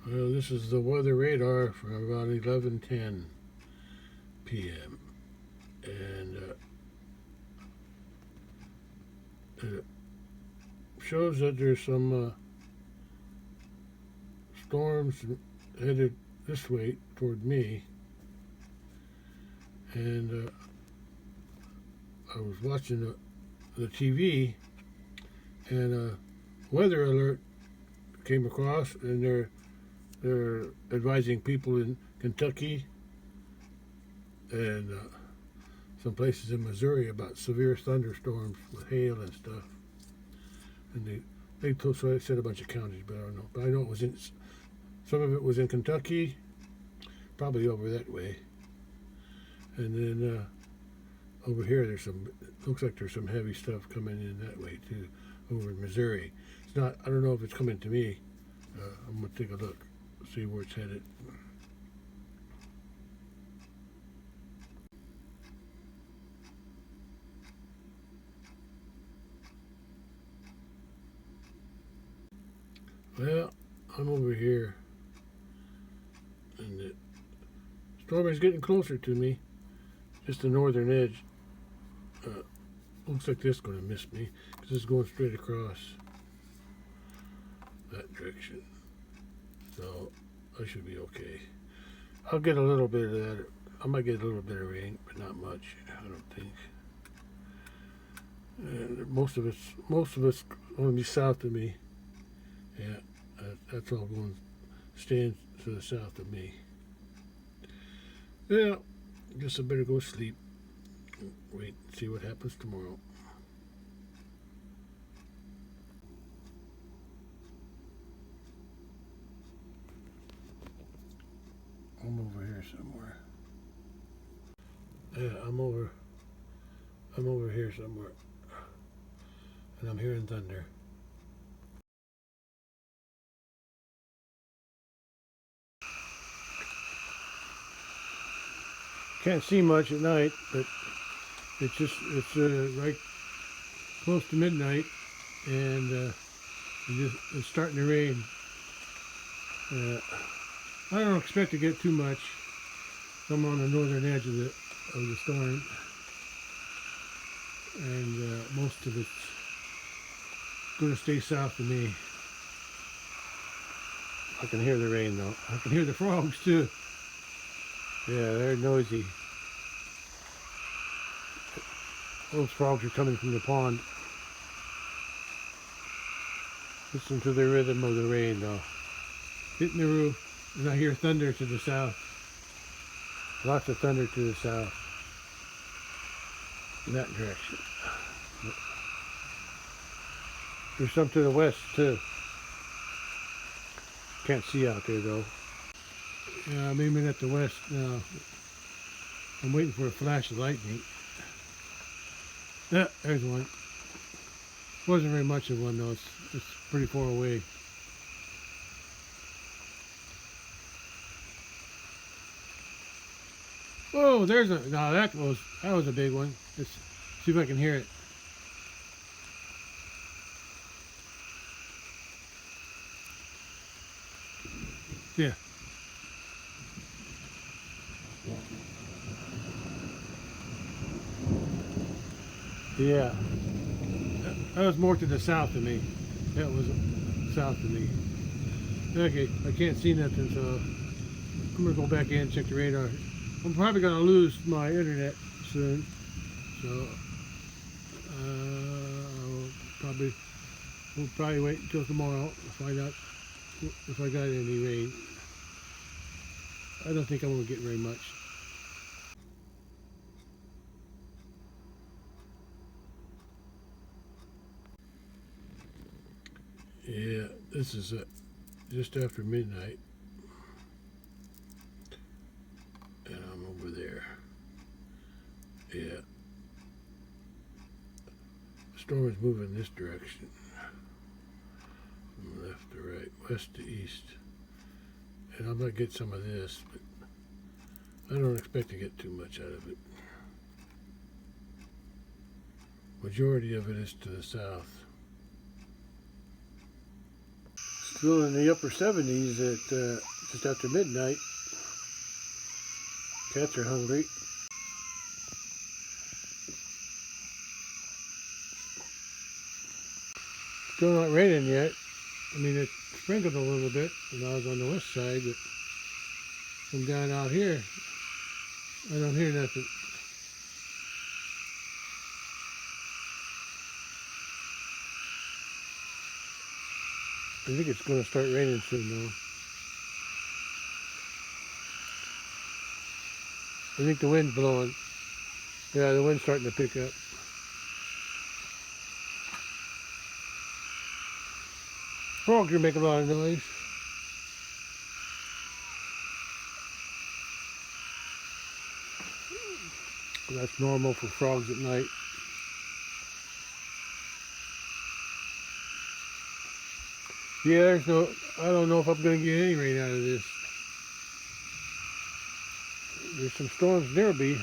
Well, this is the weather radar for about 11:10 p.m. and it shows that there's some storms headed this way toward me. And I was watching the TV, and a weather alert came across, and they're advising people in Kentucky and some places in Missouri about severe thunderstorms with hail and stuff. And they told, so I said a bunch of counties, but I don't know. But I know it was in, some of it was in Kentucky, probably over that way. And then over here, looks like there's some heavy stuff coming in that way too, over in Missouri. It's not, I don't know if it's coming to me. I'm gonna take a look, see where it's headed. Well, I'm over here, and the storm is getting closer to me. Just the northern edge. Looks like this is going to miss me because it's going straight across that direction. So I should be okay. I'll get a little bit of that. I might get a little bit of rain, but not much. I don't think. And most of it's going to be south of me. Yeah, that's all going to stand to the south of me. Yeah, guess I better go sleep. Wait and see what happens tomorrow. I'm over here somewhere. Yeah, I'm over here somewhere. And I'm hearing thunder. Can't see much at night, but it's right close to midnight, and it's starting to rain. I don't expect to get too much. I'm on the northern edge of the storm, and most of it's going to stay south of me. I can hear the rain though. I can hear the frogs too. Yeah, they're noisy. Those frogs are coming from the pond. Listen to the rhythm of the rain though. Hitting the roof, and I hear thunder to the south. Lots of thunder to the south. In that direction. There's some to the west too. Can't see out there though. Yeah, I'm aiming at the west now. I'm waiting for a flash of lightning. Yeah, there's one. Wasn't very much of one though. It's pretty far away. Whoa, there's a, no, that was a big one. Let's see if I can hear it. Yeah. Yeah. That was more to the south of me. That was south of me. Okay, I can't see nothing, so I'm gonna go back in and check the radar. I'm probably gonna lose my internet soon, so we'll probably wait until tomorrow to find out if I got any rain. I don't think I'm gonna get very much. Yeah, this is just after midnight, and I'm over there. Yeah, the storm is moving this direction, from left to right, west to east, and I might get some of this, but I don't expect to get too much out of it. Majority of it is to the south. Still in the upper 70s at just after midnight. Cats are hungry. Still not raining yet. I mean, it sprinkled a little bit when I was on the west side, but from down out here, I don't hear nothing. I think it's going to start raining soon, though. I think the wind's blowing. Yeah, the wind's starting to pick up. Frogs are making a lot of noise. That's normal for frogs at night. Yeah, there's no, I don't know if I'm going to get any rain out of this. There's some storms nearby.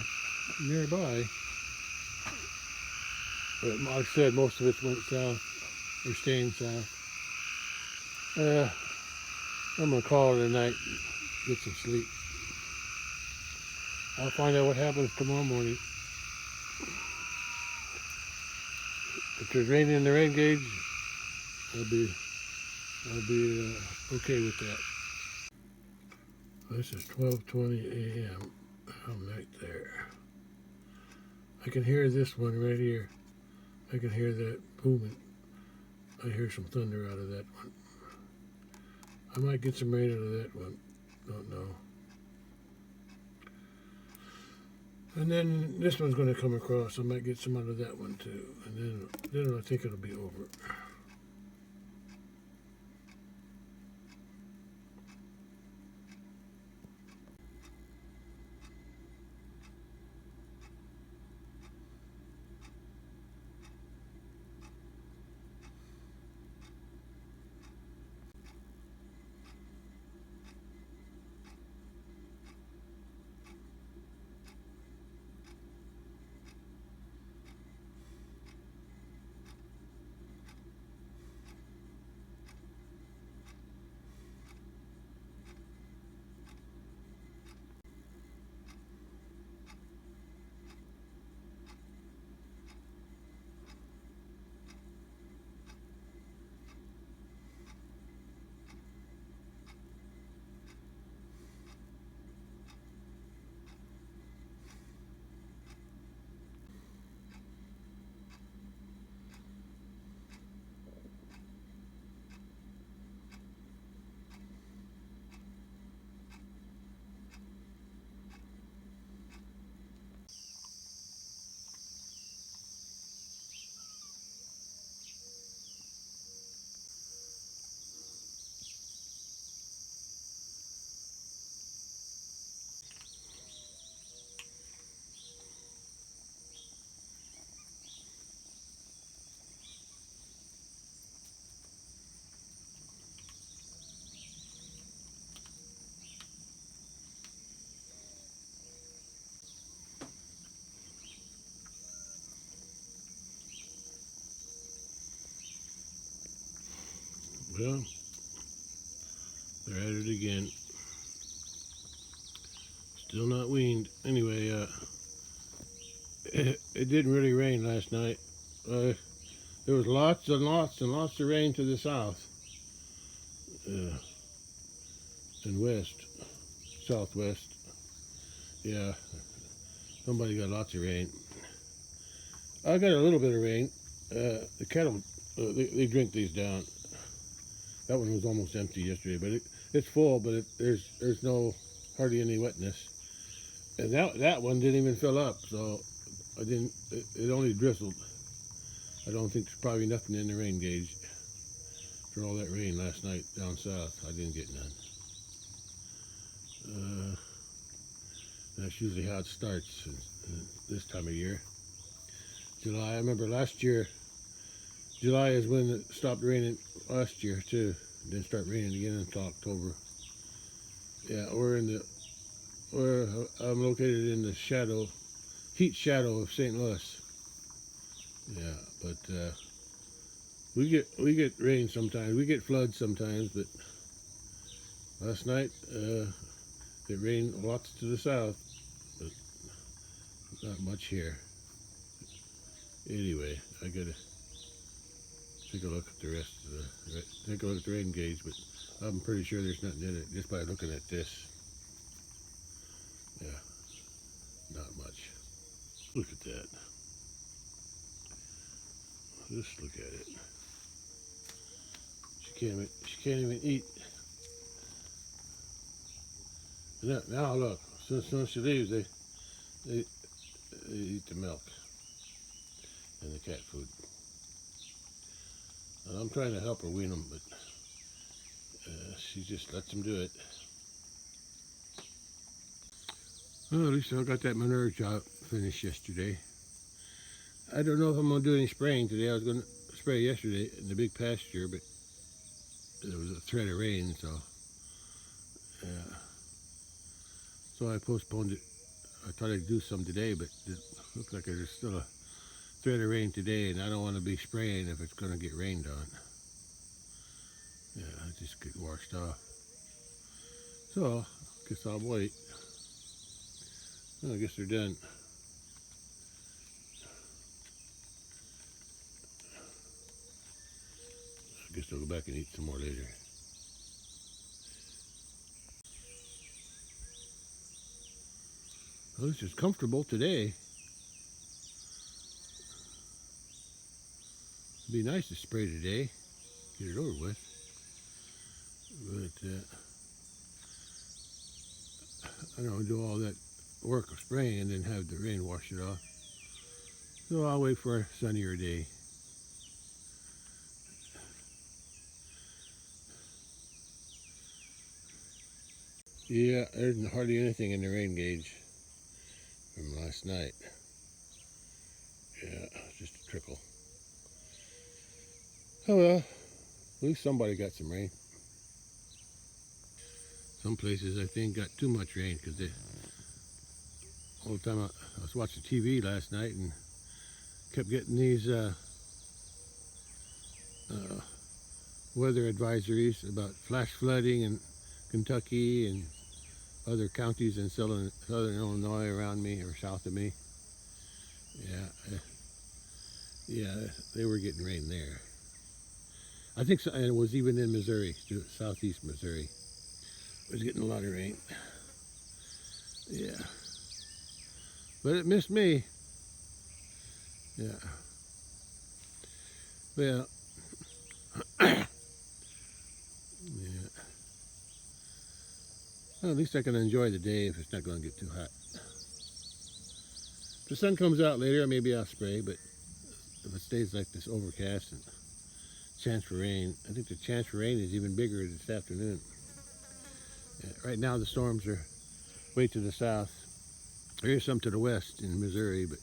But like I said, most of it went south, or staying south. I'm going to call it a night, get some sleep. I'll find out what happens tomorrow morning. If there's rain in the rain gauge, I'll be okay with that. This is 12:20 a.m. I'm right there. I can hear this one right here. I can hear that booming. I hear some thunder out of that one. I might get some rain out of that one. Don't know. And then this one's going to come across. I might get some out of that one too. And then I think it'll be over. Well, they're at it again. Still not weaned. Anyway, it didn't really rain last night. There was lots and lots and lots of rain to the south and west, southwest. Yeah, somebody got lots of rain. I got a little bit of rain. The cattle, they drink these down. That one was almost empty yesterday, but it's full, but there's no hardly any wetness. And that one didn't even fill up, so it only drizzled. I don't think there's probably nothing in the rain gauge. For all that rain last night down south, I didn't get none. That's usually how it starts this time of year. July, I remember last year, July is when it stopped raining last year too. It didn't start raining again until October. Yeah, I'm located in the heat shadow of St. Louis. Yeah, but We get rain sometimes. We get floods sometimes, but last night it rained lots to the south, but not much here. Anyway, I gotta take a look at the rest of take a look at the rain gauge, but I'm pretty sure there's nothing in it just by looking at this. Yeah, not much. Look at that. Just look at it. She can't even eat. Now look, as soon as she leaves, they eat the milk and the cat food. And I'm trying to help her wean them, but she just lets them do it. Well, at least I got that manure job finished yesterday. I don't know if I'm going to do any spraying today. I was going to spray yesterday in the big pasture, but there was a threat of rain, so I postponed it. I thought I'd do some today, but it looks like there's still a threat of rain today, and I don't want to be spraying if it's going to get rained on. Yeah, I just get washed off. So, I guess I'll wait. Well, I guess they're done. I guess I'll go back and eat some more later. Well, this is comfortable today. It'd be nice to spray today, get it over with. But I don't want to do all that work of spraying and then have the rain wash it off. So I'll wait for a sunnier day. Yeah, there's hardly anything in the rain gauge from last night. Yeah, just a trickle. Oh well, at least somebody got some rain. Some places I think got too much rain because all the time I was watching TV last night and kept getting these weather advisories about flash flooding in Kentucky and other counties in southern Illinois around me or south of me. Yeah, they were getting rain there. I think so, and it was even in Missouri, southeast Missouri. It was getting a lot of rain. Yeah, but it missed me. Yeah. Well, yeah. Well, at least I can enjoy the day if it's not going to get too hot. If the sun comes out later, maybe I'll spray, but if it stays like this overcast and chance for rain, I think the chance for rain is even bigger this afternoon. Yeah, right now the storms are way to the south. There is some to the west in Missouri, but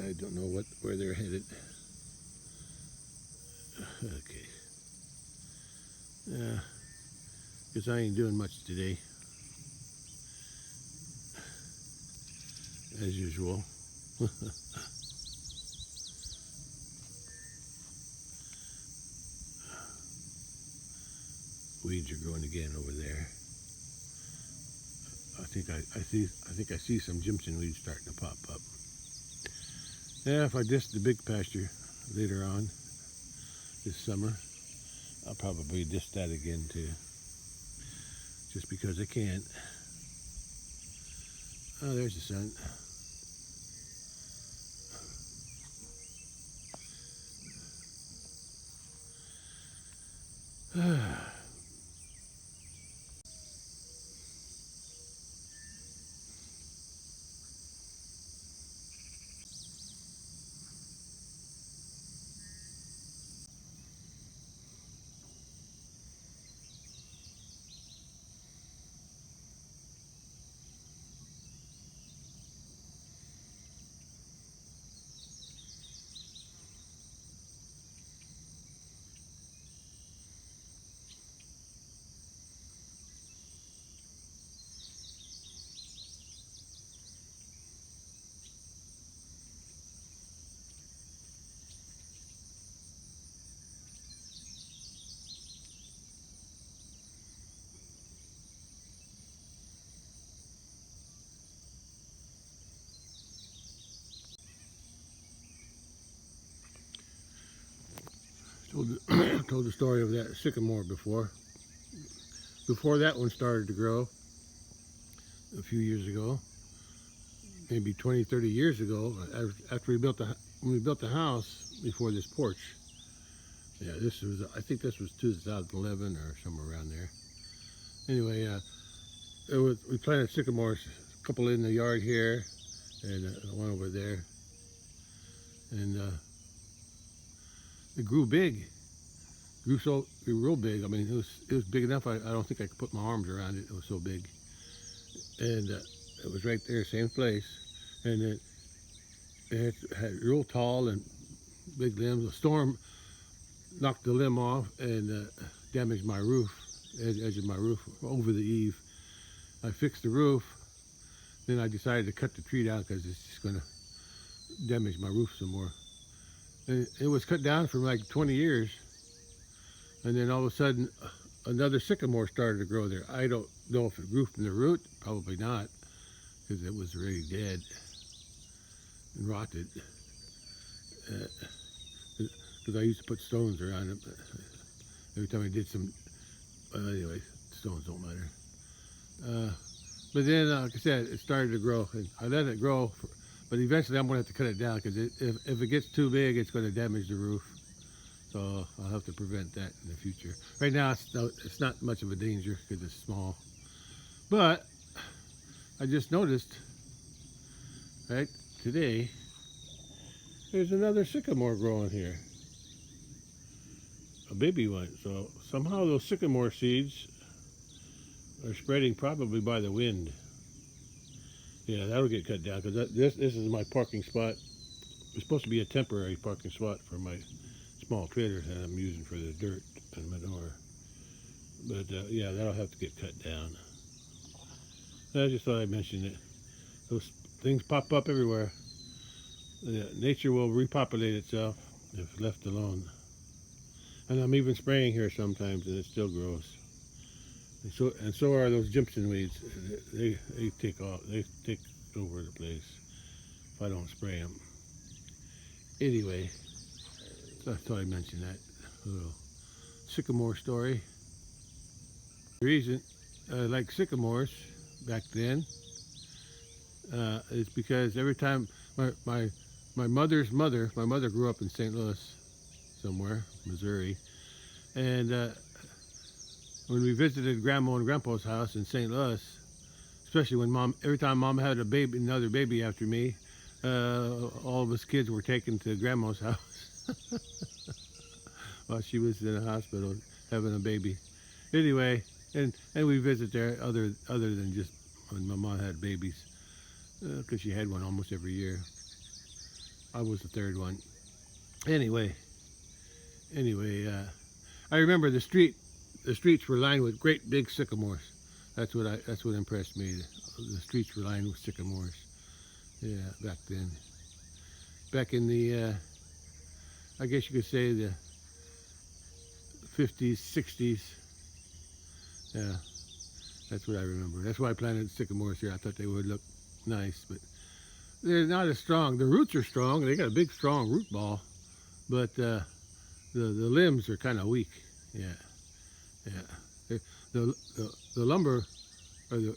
I don't know where they're headed. Okay. Guess I ain't doing much today, as usual. Weeds are growing again over there. I think I see some Jimson weeds starting to pop up. Yeah, if I disc the big pasture later on this summer, I'll probably disc that again too. Just because I can. Oh, there's the sun. told the story of that sycamore before. Before that one started to grow a few years ago, maybe 20, 30 years ago, after when we built the house before this porch. Yeah, I think this was 2011 or somewhere around there. Anyway, we planted sycamores, a couple in the yard here and one over there. And it grew big. Grew real big. I mean, it was big enough. I don't think I could put my arms around it. It was so big. And it was right there, same place. And it had real tall and big limbs. A storm knocked the limb off and damaged my roof, edge of my roof, over the eave. I fixed the roof. Then I decided to cut the tree down because it's just going to damage my roof some more. And it was cut down for like 20 years. And then all of a sudden, another sycamore started to grow there. I don't know if it grew from the root. Probably not, because it was already dead and rotted. Because I used to put stones around it. Every time I did some, anyway, stones don't matter. But then, like I said, it started to grow. And I let it grow, but eventually I'm going to have to cut it down because if it gets too big, it's going to damage the roof. So I'll have to prevent that in the future. Right now, it's not much of a danger because it's small. But I just noticed, right, today, there's another sycamore growing here. A baby one. So somehow those sycamore seeds are spreading probably by the wind. Yeah, that'll get cut down because this is my parking spot. It's supposed to be a temporary parking spot for my small trailer that I'm using for the dirt and manure. But yeah, that'll have to get cut down. I just thought I'd mention it. Those things pop up everywhere. Nature will repopulate itself if left alone. And I'm even spraying here sometimes, and it still grows. And so are those Jimson weeds. They take off. They take over the place if I don't spray them. Anyway, so I thought I'd mention that little sycamore story. The reason I like sycamores back then is because every time my mother grew up in St. Louis somewhere, Missouri, and when we visited Grandma and Grandpa's house in St. Louis, especially when every time Mom had another baby after me, all of us kids were taken to Grandma's house while she was in the hospital having a baby. Anyway, and we visit there other than just when my mom had babies, because she had one almost every year. I was the third one. Anyway, I remember the streets were lined with great big sycamores. That's what impressed me. The streets were lined with sycamores. Yeah, back then. Back in the, I guess you could say the 50s, 60s. Yeah, that's what I remember. That's why I planted sycamores here. I thought they would look nice, but they're not as strong. The roots are strong. They got a big, strong root ball, but the limbs are kind of weak. Yeah. The lumber or the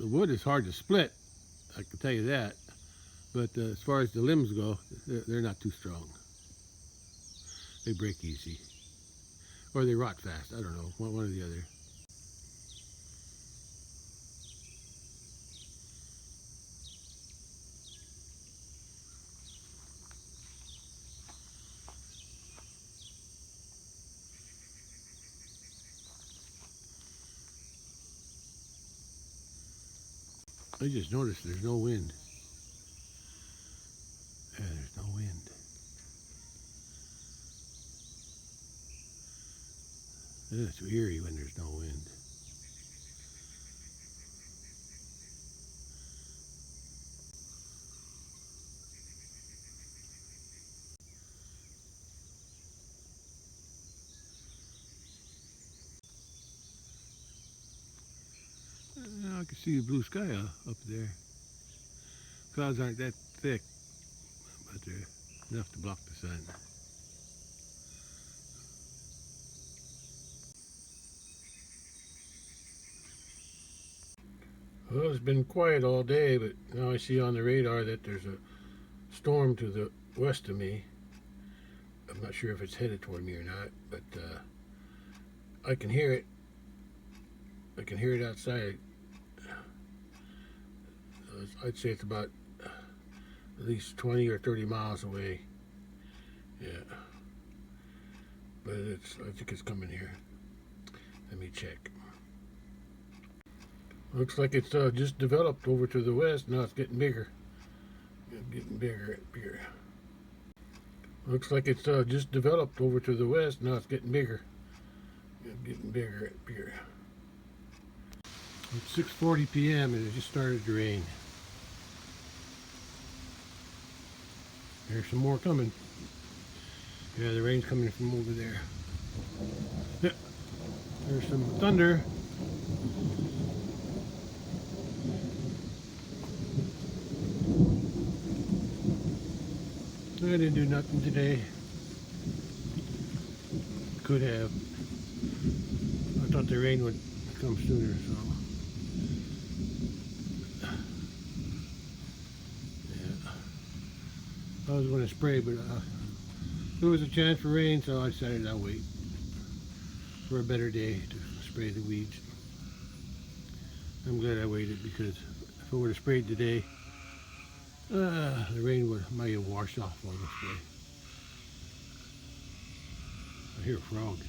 wood is hard to split. I can tell you that. But as far as the limbs go, they're not too strong. They break easy, or they rot fast. I don't know, one or the other. I just noticed there's no wind. Yeah, there's no wind. Yeah, it's eerie when there's no wind. I can see the blue sky up there. Clouds aren't that thick, but they're enough to block the sun. Well, it's been quiet all day, but now I see on the radar that there's a storm to the west of me. I'm not sure if it's headed toward me or not, but I can hear it. I can hear it outside. I'd say it's about at least 20 or 30 miles away. Yeah. But I think it's coming here. Let me check. Looks like it's just developed over to the west. Now it's getting bigger. Getting bigger and bigger. Looks like it's just developed over to the west. Now it's getting bigger. Getting bigger and bigger. It's 6:40 p.m. and it just started to rain. There's some more coming. Yeah, the rain's coming from over there. Yeah, there's some thunder. I didn't do nothing today. Could have. I thought the rain would come sooner, so. Yeah. I was going to spray, but there was a chance for rain, so I decided I'll wait for a better day to spray the weeds. I'm glad I waited, because if I would have sprayed today, the rain might have washed off all this way. I hear a frog.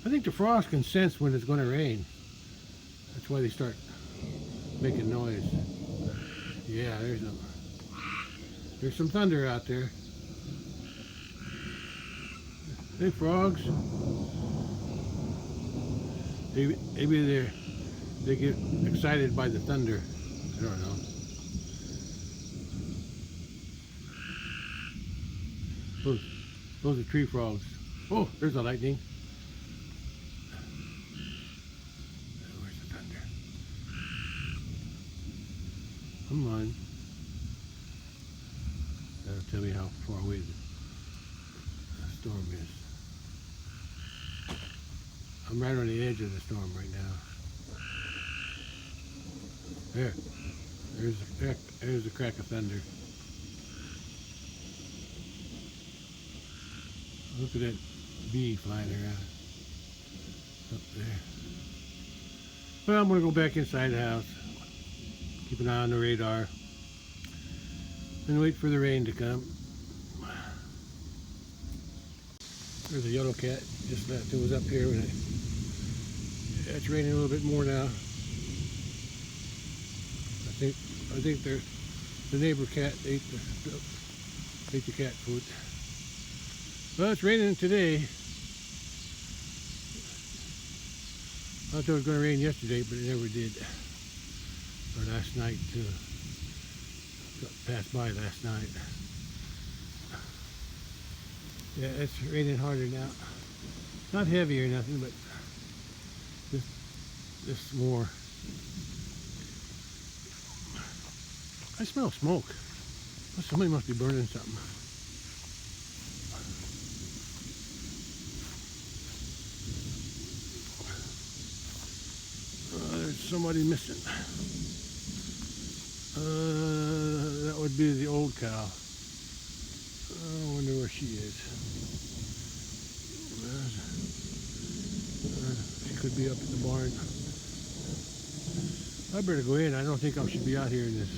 I think the frogs can sense when it's going to rain. That's why they start making noise. Yeah, there's some thunder out there. Hey, frogs. Maybe they get excited by the thunder. I don't know. Those are tree frogs. Oh, there's the lightning. Where's the thunder? Come on. That'll tell me how far away the storm is. I'm right on the edge of the storm right now. There's a crack of thunder. Look at that bee flying around up there. Well, I'm going to go back inside the house, keep an eye on the radar, and wait for the rain to come. There's a yellow cat. Just left. It was up here when it's raining a little bit more now. I think the neighbor cat ate the cat food. Well, it's raining today. I thought it was going to rain yesterday, but it never did. Or last night, too. Passed by last night. Yeah, it's raining harder now. Not heavy or nothing, but just more. I smell smoke. Well, somebody must be burning something. There's somebody missing. That would be the old cow. I wonder where she is. She could be up in the barn. I better go in. I don't think I should be out here in this.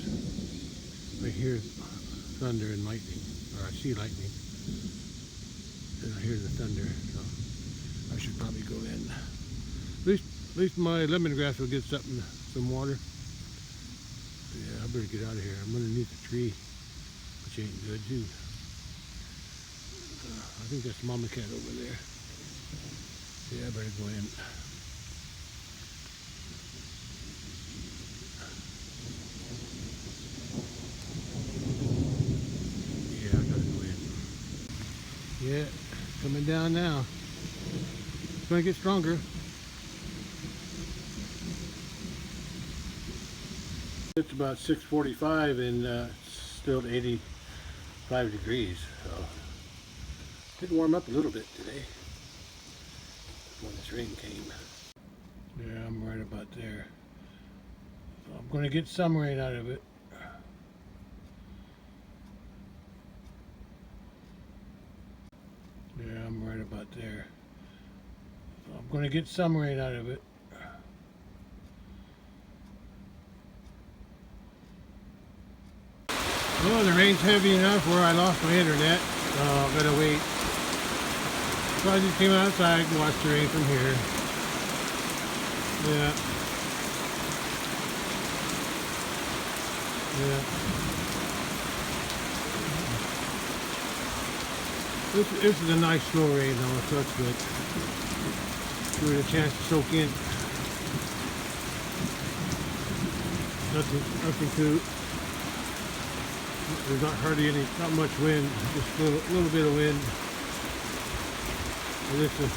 I hear thunder and lightning, or I see lightning, and I hear the thunder, so I should probably go in. At least my lemongrass will get some water. Yeah, I better get out of here. I'm underneath the tree, which ain't good too. I think that's Mama Cat over there. Yeah, I better go in. Yeah, I gotta go in. Yeah, coming down now. It's gonna get stronger. It's about 6:45 and still 85 degrees, so it did warm up a little bit today when this rain came. Yeah, I'm right about there. I'm going to get some rain out of it. Yeah, I'm right about there. So I'm going to get some rain out of it. Well, the rain's heavy enough where I lost my internet. So I'm going to wait. So I just came outside and watched the rain from here. Yeah. Yeah. This is a nice slow rain though, so it's good. Give it a chance to soak in. Nothing too. There's not hardly not much wind, just a little bit of wind. And this is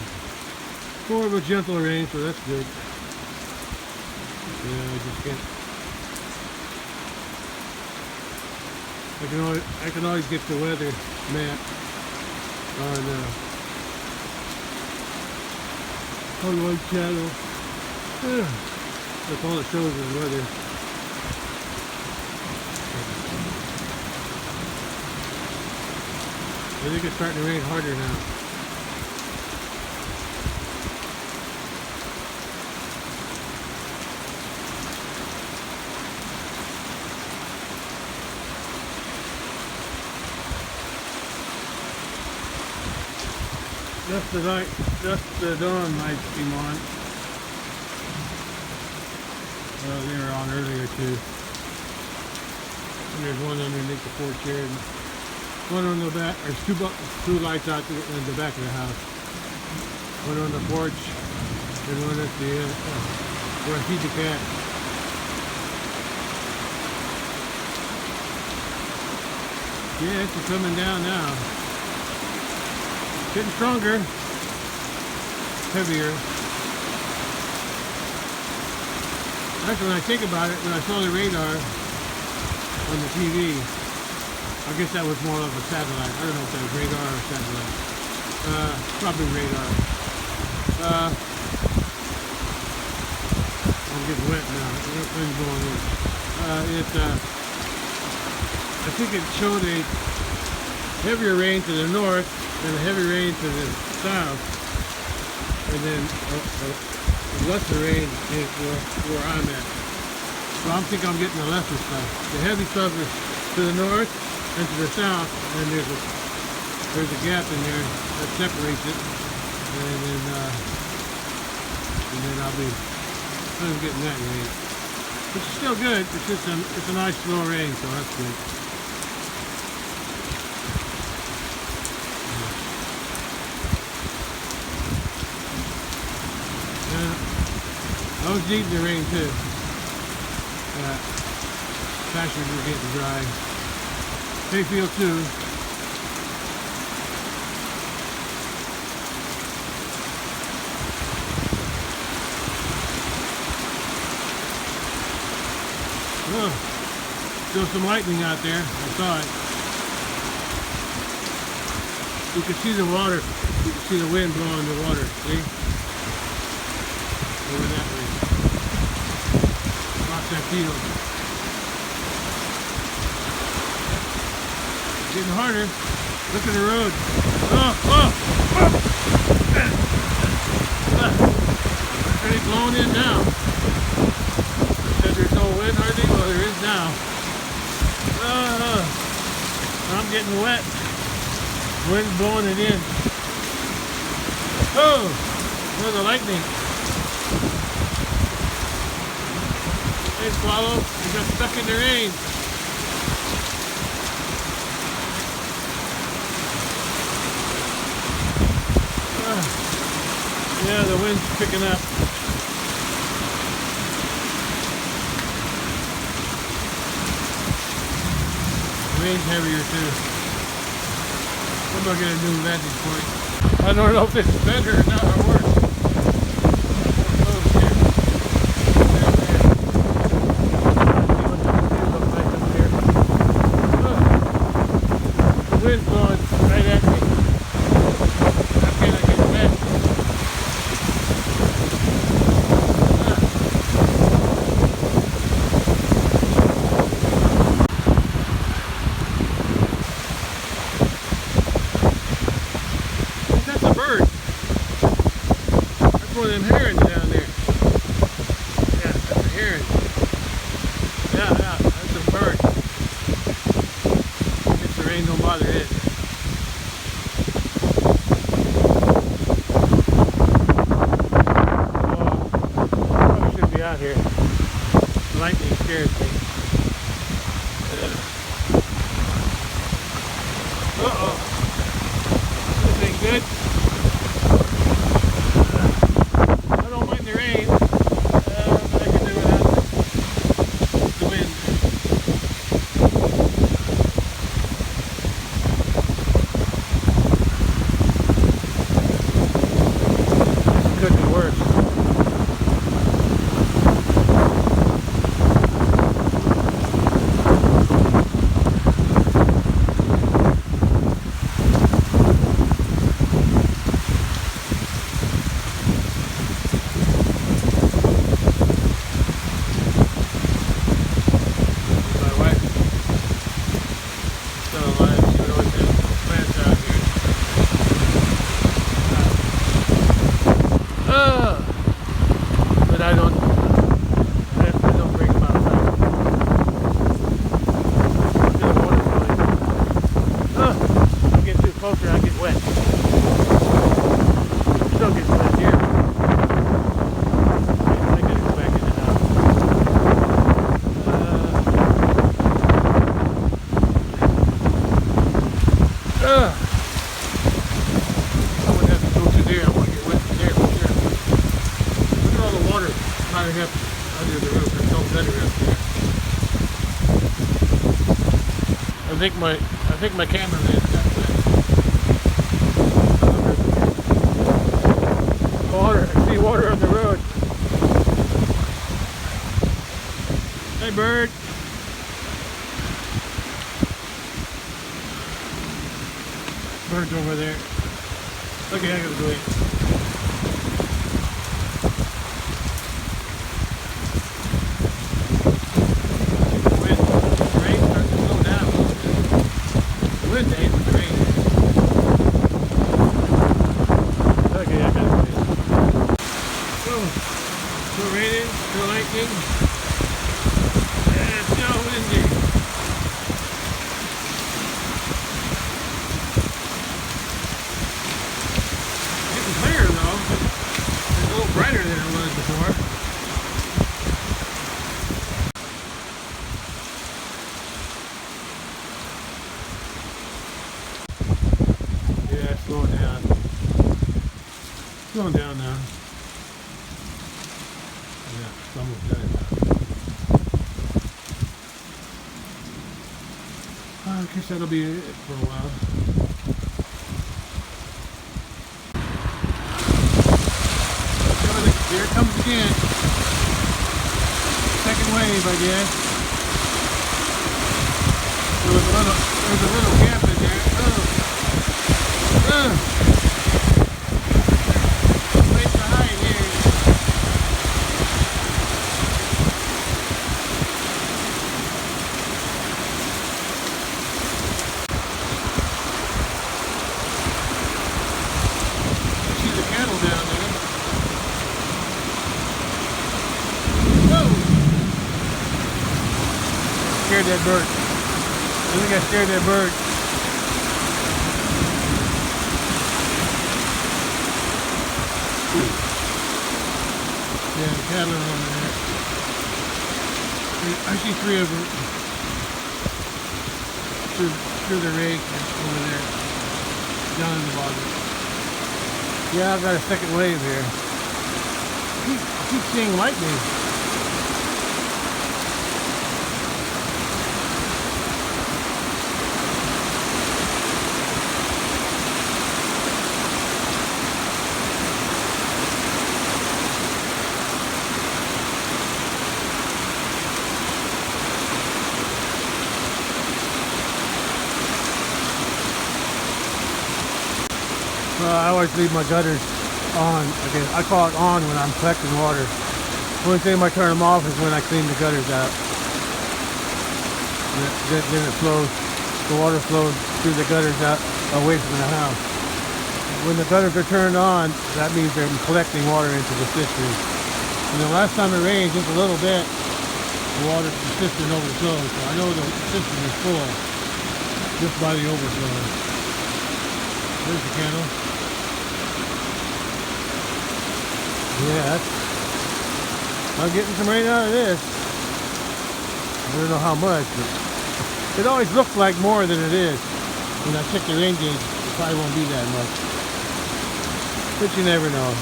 more of a gentle rain, so that's good. Yeah, I just can't. I can always get the weather map on one channel. Yeah. That's all it shows is weather. I think it's starting to rain harder now. Just the dawn lights came on. They were on earlier too. And there's one underneath the porch here, and one on the back. There's two lights out in the back of the house. One on the porch, and one at the where I feed the cat. Yeah, it's coming down now. Getting stronger, heavier. Actually, when I think about it, when I saw the radar on the TV, I guess that was more of a satellite. I don't know if that was radar or satellite. Probably radar. I'm getting wet now. Everything's going in. I think it showed a heavier rain to the north and a heavy rain to the south, and then lesser rain where I'm at. So I think I'm getting the lesser stuff. The heavy stuff is to the north and to the south, and there's a gap in there that separates it, and then I'll be getting that rain. Which is still good. It's just it's a nice slow rain, so that's good. I was needing the rain too. Pastures were getting dry. Hayfield too. Oh, still some lightning out there. I saw it. You can see the water. You can see the wind blowing the water. See? Over that way. Across that field. Getting harder. Look at the road. Oh, oh, oh. It's really blowing in now. I said there's no wind hardly. Well, there is now. I'm getting wet. Wind's blowing it in. Oh, there's the lightning. They swallowed. They got stuck in the rain. Yeah, the wind's picking up. The rain's heavier too. I'm gonna get a new vantage point. I don't know if it's better or not or worse. Wind's blowing right at me. How can I get wet? out here. Lightning scares me. Uh-oh. This ain't good. I don't mind the rain. But I can do without the wind. Could be worse. Closer, I get wet. Still gets wet here. I gotta go back in the house. I wouldn't have to go through there. I want to get wet through there for sure. Look at all the water piling up under the roof. There's no gutter up there. I think my cameraman got wet. Water, I see water on the road. Hey, bird. Bird's over there. Okay, I gotta go in. The rain starts to slow down a little bit. The wind ain't, but the rain is. Okay, I gotta go in. Still raining, still lightning, and it's still windy. Getting clearer though. It's a little brighter than it was before. Yeah, it's slowing down. Slowing down now. Yeah, it's almost done. I guess that'll be it for a while. Here it comes again. Second wave, I guess. There's a little gap in there. Place to hide here. See the cattle down there. Whoa! Scared that bird. I think I scared that bird. Yeah, the cattle are over there. I see three of them through the rake over there, down in the bottom. Yeah, I've got a second wave here. I keep seeing lightning. I always leave my gutters on. Again, I call it on when I'm collecting water. The only time I turn them off is when I clean the gutters out. Then it flows. The water flows through the gutters out away from the house. When the gutters are turned on, that means they're collecting water into the cistern. And the last time it rained, just a little bit, the cistern overflowed. So I know the cistern is full just by the overflow. There's the candle. Yeah, I'm getting some rain out of this. I don't know how much, but it always looks like more than it is. When I check the rain gauge, it probably won't be that much. But you never know.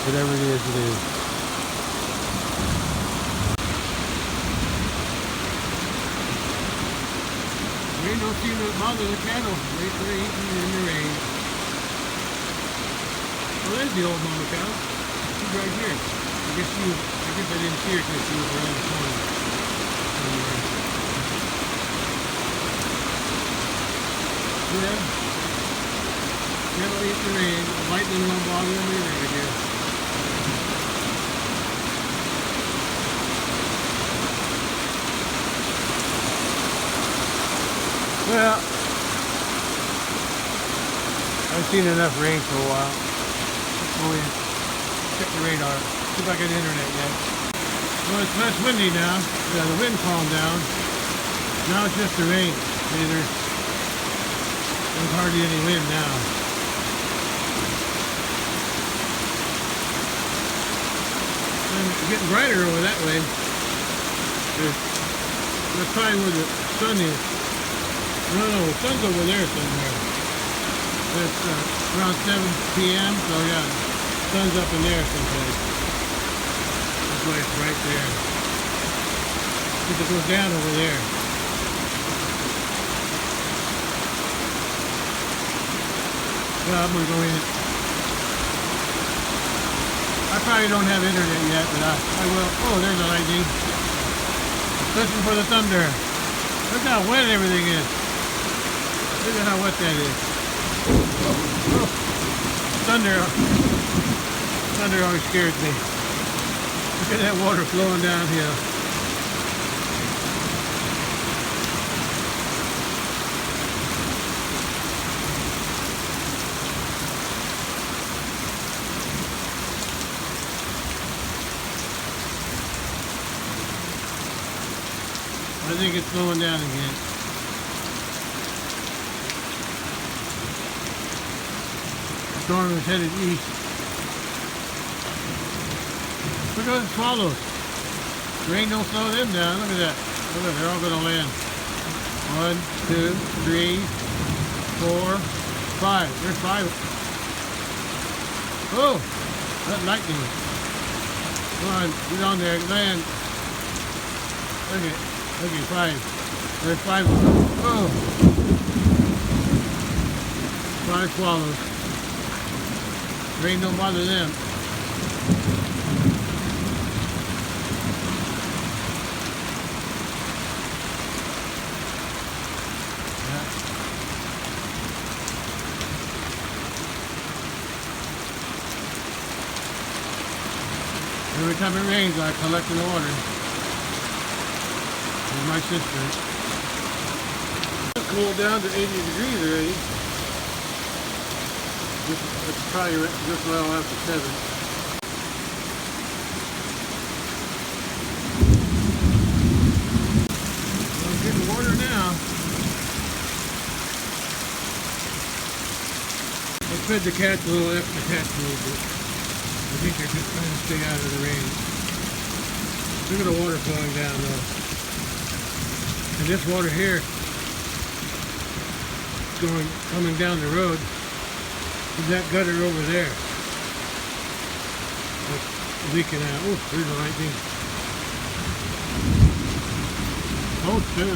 Whatever it is, it is. Rain don't seem to bother the cattle. They're eating in the rain. Well, there's the old mama cow. She's right here. I guess I didn't see her because she was around the corner. Yeah. Cattle eat the rain. The lightning won't bother them either, I guess. Well, I've seen enough rain for a while. Let's go in, check the radar, see if I get internet yet. Well, it's less windy now. Yeah, the wind calmed down. Now it's just the rain. There's hardly any wind now. And it's getting brighter over that way. That's probably where the sun is. No, the sun's over there somewhere. It's around 7 p.m. So yeah, the sun's up in there someplace. That's why it's right there. Because it goes down over there. Well, I'm gonna go in. I probably don't have internet yet, but I will. Oh, there's the lightning. Listen for the thunder. Look how wet everything is. Look at how wet that is. Oh, thunder always scares me. Look at that water flowing downhill. I think it's slowing down again. The storm is headed east. Look at those swallows. The rain don't slow them down. Look at that. Look at that. They're all going to land. 1, 2, 3, 4, 5. There's 5. Oh, that lightning. Come on, get on there. Land. Okay. Okay, 5. There's 5 of them. Oh! 5 swallows. Rain don't bother them. Yeah. Every time it rains, I collect the water. My sister. It's cooled down to 80 degrees already. It's probably just well after 7. I'm getting water now. I fed the cats a little extra cat food, but I think they're just trying to stay out of the rain. Look at the water flowing down though. And this water here coming down the road is that gutter over there. That's leaking out. Oh, there's the lightning. Oh, too.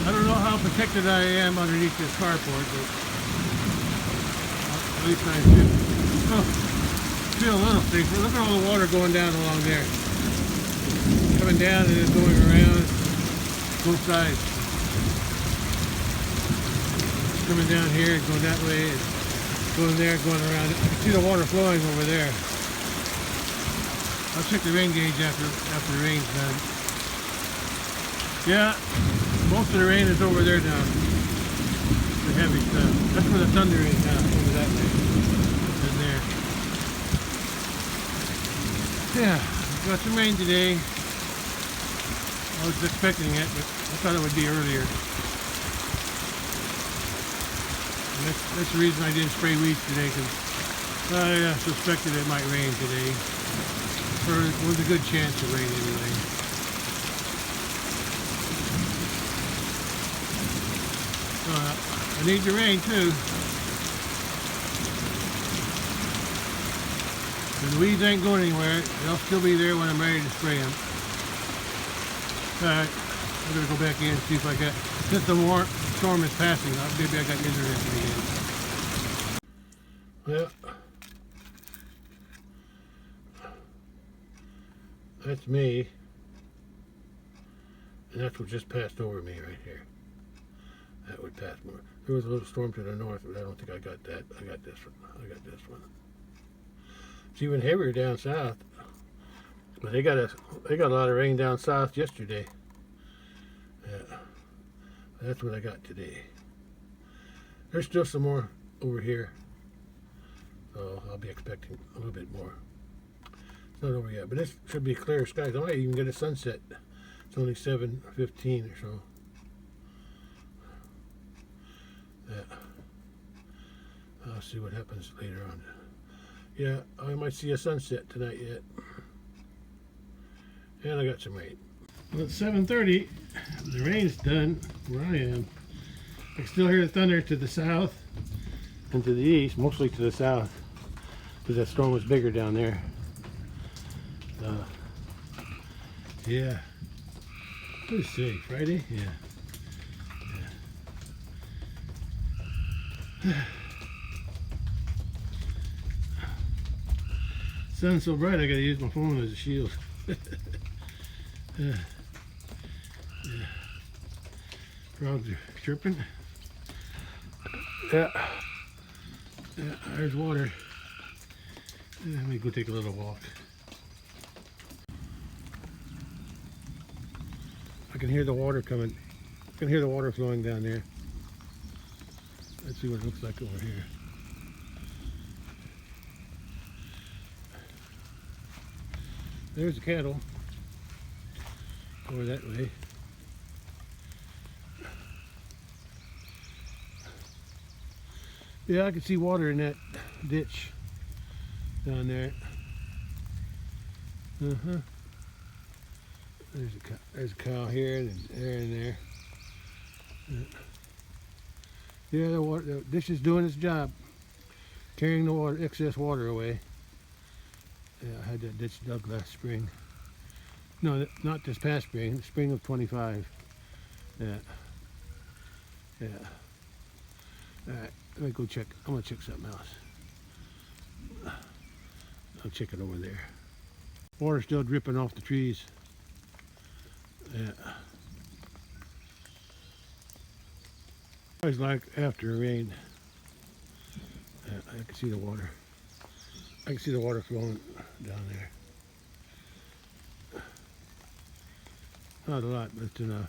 I don't know how protected I am underneath this carport, but at least I feel. Oh, feel a little safer. Look at all the water going down along there. Coming down and then going around both sides. Coming down here and going that way and going there, going around. I can see the water flowing over there. I'll check the rain gauge after the rain's done. Yeah, most of the rain is over there now. The heavy stuff. That's where the thunder is now, over that way. And there. Yeah, got some rain today. I was expecting it, but I thought it would be earlier. And that's the reason I didn't spray weeds today, because I suspected it might rain today. There was a good chance of rain anyway. I need the rain too. The weeds ain't going anywhere. They'll still be there when I'm ready to spray them. Alright, I'm going to go back in and see if I got, since the storm is passing, maybe I got internet again. Well, that's me. And that's what just passed over me right here. That would pass more. There was a little storm to the north, but I don't think I got that. I got this one. I got this one. It's even heavier down south. But they got a lot of rain down south yesterday. Yeah. That's what I got today. There's still some more over here. So I'll be expecting a little bit more. It's not over yet, but this should be clear skies. I might even get a sunset. It's only 7:15 or so. Yeah. I'll see what happens later on. Yeah, I might see a sunset tonight yet. And I got some rain. Well, it's 7:30. The rain's done where I am. I can still hear the thunder to the south and to the east, mostly to the south, because that storm was bigger down there. Yeah. What is today? Friday? Yeah. Sun's so bright I gotta use my phone as a shield. Yeah. Frogs are chirping. Yeah, there's water. Let me go take a little walk. I can hear the water coming. I can hear the water flowing down there. Let's see what it looks like over here. There's the cattle over that way. Yeah, I can see water in that ditch down there. There's a cow here and there and there. Yeah, the ditch is doing its job, carrying the water, excess water away. Yeah, I had that ditch dug last spring. No, not this past spring, the spring of 25. Yeah. Alright, let me go check. I'm gonna check something else. I'll check it over there. Water's still dripping off the trees. Yeah. Always like after rain. Yeah, I can see the water. I can see the water flowing down there. Not a lot, but it's enough.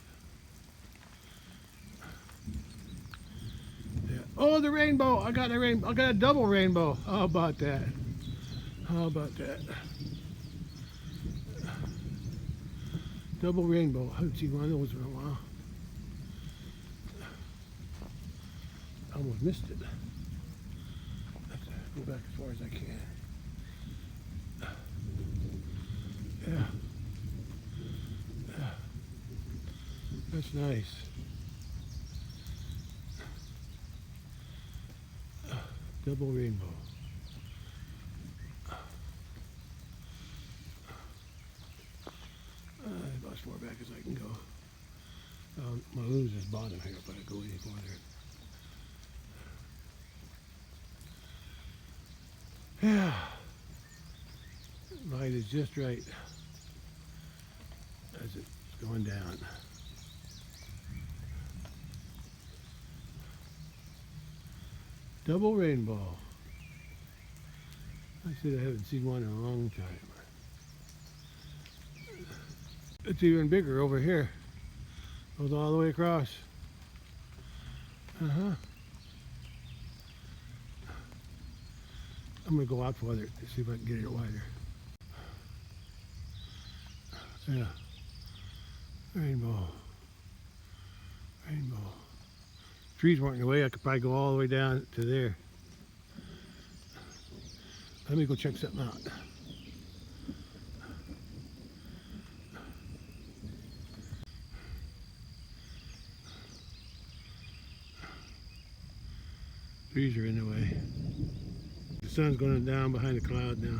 Yeah. Oh, the rainbow! I got a rainbow. I got a double rainbow. How about that? How about that? Double rainbow. I haven't seen one of those in a while. I almost missed it. Let's go back as far as I can. Yeah. That's nice. Double rainbow. About as far back as I can go. My lose this bottom here if I go any farther. Yeah. Light is just right as it's going down. Double rainbow. I said I haven't seen one in a long time. It's even bigger over here. Goes all the way across. I'm gonna go out farther to see if I can get it wider. Yeah. Rainbow. Rainbow. Trees weren't in the way. I could probably go all the way down to there. Let me go check something out. Trees are in the way. The sun's going down behind the cloud now.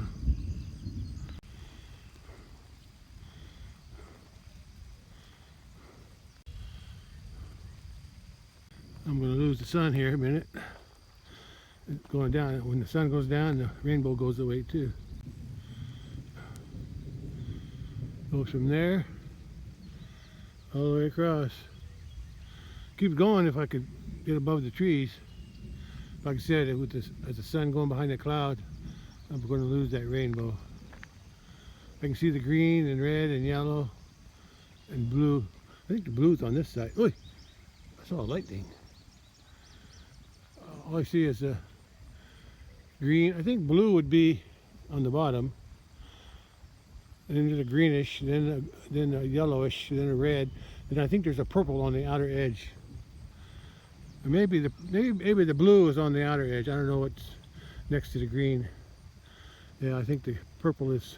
I'm going to lose the sun here in a minute. It's going down. When the sun goes down, the rainbow goes away too. Goes from there all the way across. Keep going if I could get above the trees. Like I said, with this, as the sun going behind the cloud, I'm going to lose that rainbow. I can see the green and red and yellow and blue. I think the blue's on this side. Oi! I saw lightning. All I see is a green. I think blue would be on the bottom. And then there's a greenish, then a yellowish, then a red. And I think there's a purple on the outer edge. Or maybe the blue is on the outer edge. I don't know what's next to the green. Yeah, I think the purple is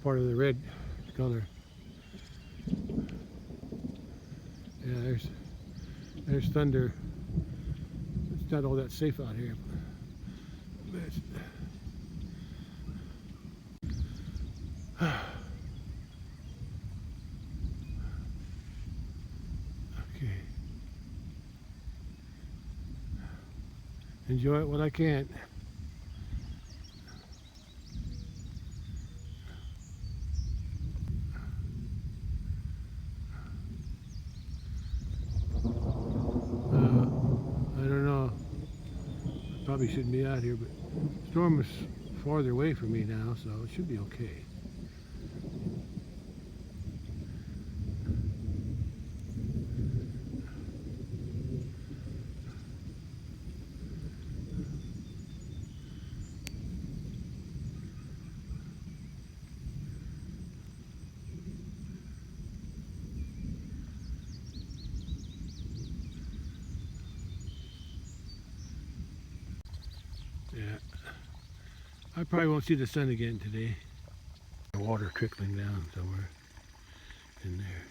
part of the red color. Yeah, there's thunder. It's not all that safe out here. Okay. Enjoy it while I can. I don't know. I probably shouldn't be out here, but the storm is farther away from me now, so it should be okay. Yeah, I probably won't see the sun again today. Water trickling down somewhere in there.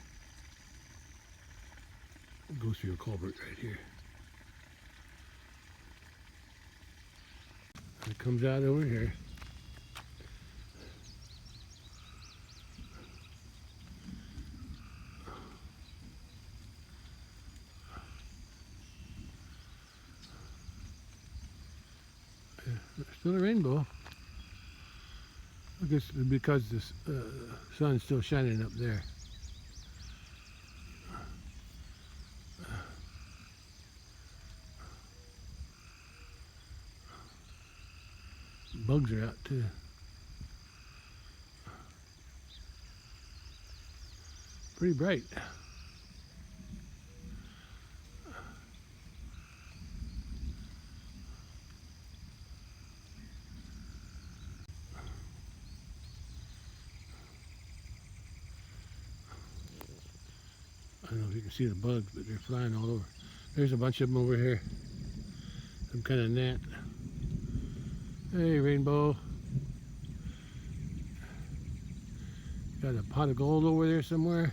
It goes through a culvert right here. And it comes out over here. Still a rainbow. I guess because the sun's still shining up there. Bugs are out too. Pretty bright. I don't know if you can see the bugs, but they're flying all over. There's a bunch of them over here. Some kind of gnat. Hey, rainbow. Got a pot of gold over there somewhere.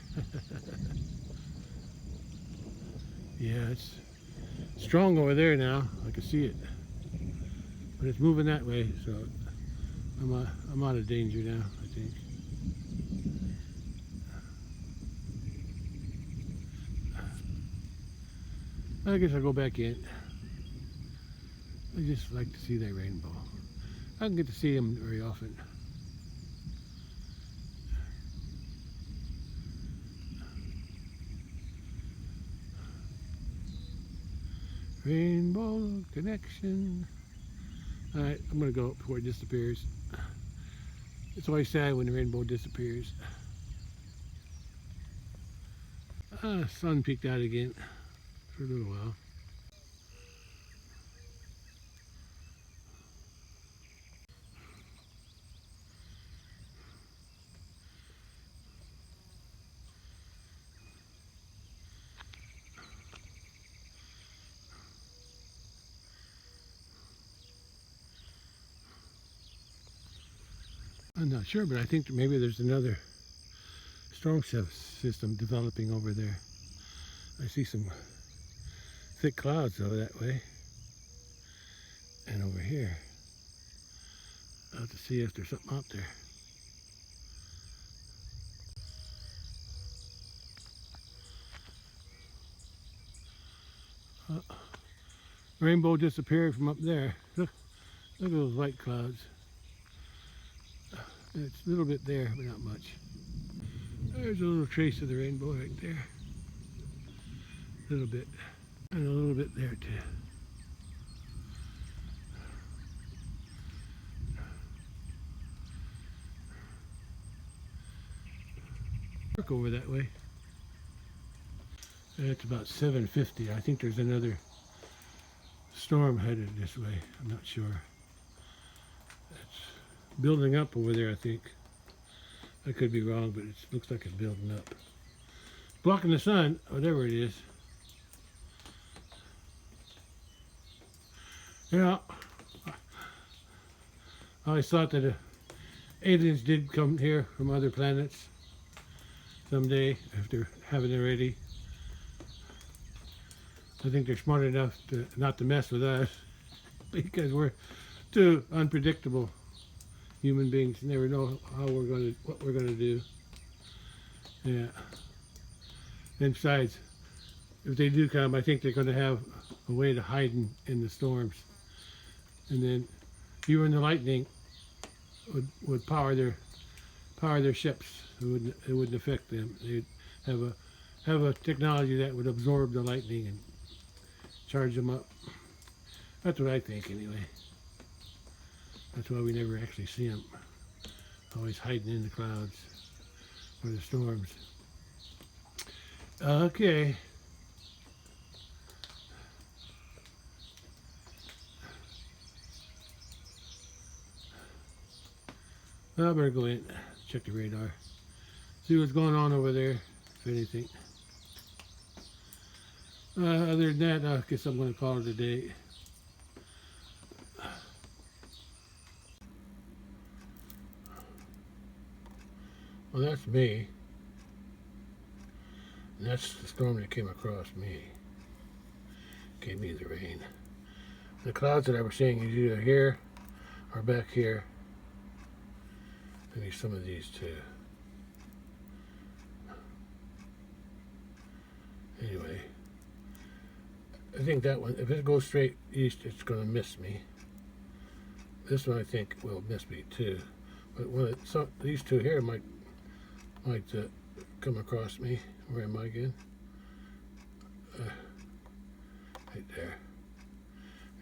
Yeah, it's strong over there now. I can see it. But it's moving that way, so I'm out of danger now, I think. I guess I'll go back in. I just like to see that rainbow. I don't get to see them very often. Rainbow connection. Alright, I'm going to go before it disappears. It's always sad when the rainbow disappears. Sun peeked out again for a little while. I'm not sure, but I think that maybe there's another storm system developing over there. I see some thick clouds over that way. And over here, I'll have to see if there's something out there. Rainbow disappeared from up there. Look at those white clouds. It's a little bit there, but not much. There's a little trace of the rainbow right there. A little bit. And a little bit there too. Look over that way. It's about 7:50. I think there's another storm headed this way. I'm not sure. It's building up over there, I think. I could be wrong, but it looks like it's building up. Blocking the sun, whatever it is. Yeah, I always thought that aliens did come here from other planets someday, if they haven't already. I think they're smart enough to not to mess with us because we're too unpredictable. Human beings never know what we're gonna do. Yeah. And besides, if they do come, I think they're gonna have a way to hide in the storms. And then even the lightning would power their ships. It wouldn't affect them. They'd have a technology that would absorb the lightning and charge them up. That's what I think anyway. That's why we never actually see them. Always hiding in the clouds or the storms. Okay. Well, I better go in, check the radar, see what's going on over there, if anything. Other than that, I guess I'm going to call it a day. Well, that's me. And that's the storm that came across me. Gave me the rain. The clouds that I was seeing is either here or back here. Maybe some of these too. Anyway, I think that one, if it goes straight east, it's going to miss me. This one I think will miss me too. But these two here might come across me. Where am I again? Right there.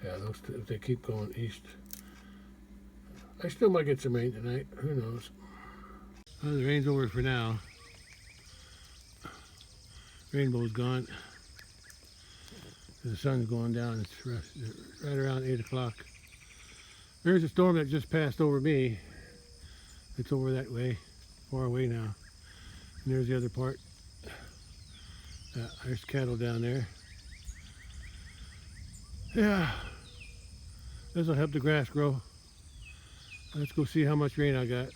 Yeah, those two, if they keep going east. I still might get some rain tonight. Who knows? Well, the rain's over for now. Rainbow's gone. The sun's going down. It's right around 8 o'clock. There's a storm that just passed over me. It's over that way, far away now. And there's the other part. There's cattle down there. Yeah, this will help the grass grow. Let's go see how much rain I got.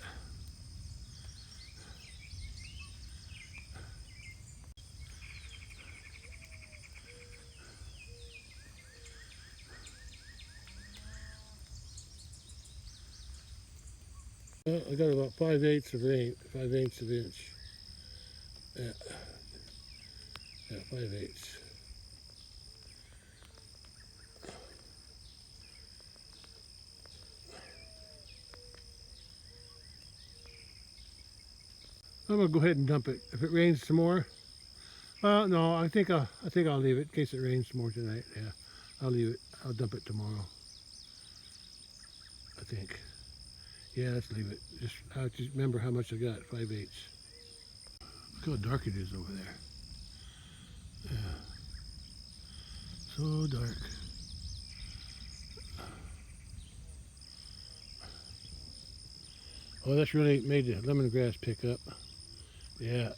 Well, I got about 5/8 of rain, 5/8 of inch. Yeah, 5/8. I'm gonna go ahead and dump it. If it rains some more, well, no, I think I'll leave it in case it rains some more tonight. Yeah, I'll leave it. I'll dump it tomorrow. I think. Yeah, let's leave it. I just remember how much I got. 5/8. Look how dark it is over there. Yeah, so dark. Oh, that's really made the lemongrass pick up. Yeah,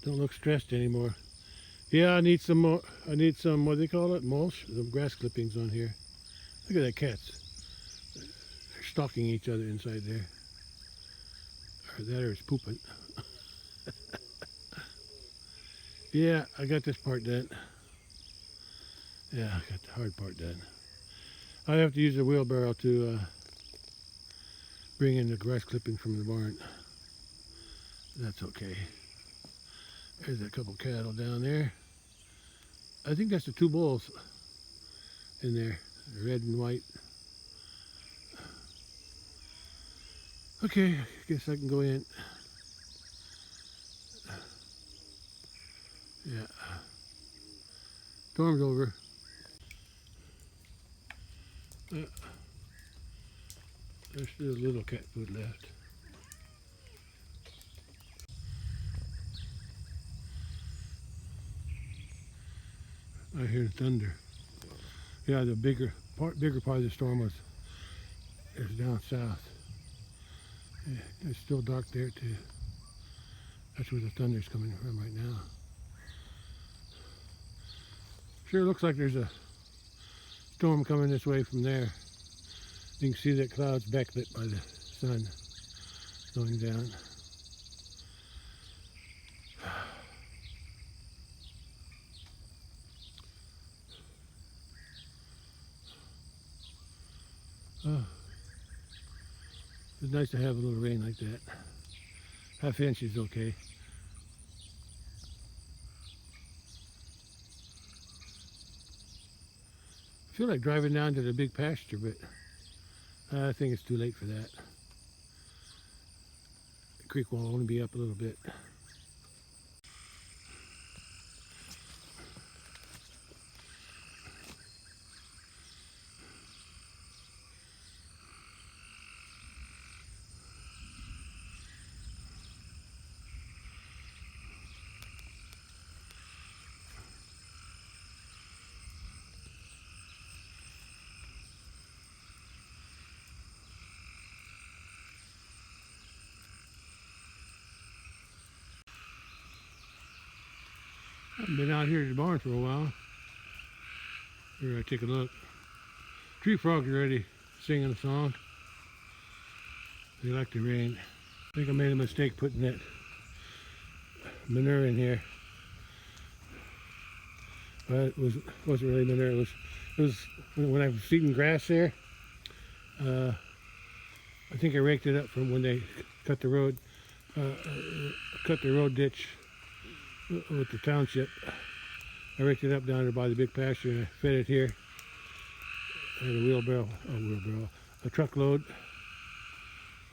don't look stressed anymore. Yeah, I need some more. I need some, what do they call it? Mulch? The grass clippings on here. Look at that cats. They're stalking each other inside there. Or that or it's pooping. Yeah, I got this part done. Yeah, I got the hard part done. I have to use a wheelbarrow to bring in the grass clippings from the barn. That's okay. There's a couple cattle down there. I think that's the two bulls in there, red and white. Okay, I guess I can go in. Yeah. Storm's over. There's still a little cat food left. I hear thunder. Yeah, the bigger part of the storm is down south. Yeah, it's still dark there too. That's where the thunder's coming from right now. Sure looks like there's a storm coming this way from there. You can see that cloud's backlit by the sun going down. Oh, it's nice to have a little rain like that. Half inch is okay. I feel like driving down to the big pasture, but I think it's too late for that. The creek will only be up a little bit. I haven't been out here at the barn for a while. Here I take a look. Tree frogs are already singing a song. They like the rain. I think I made a mistake putting that manure in here. But it wasn't really manure. It was when I was feeding grass there. I think I raked it up from when they cut the road ditch with the township. I raked it up down there by the big pasture and I fed it here. I had a truckload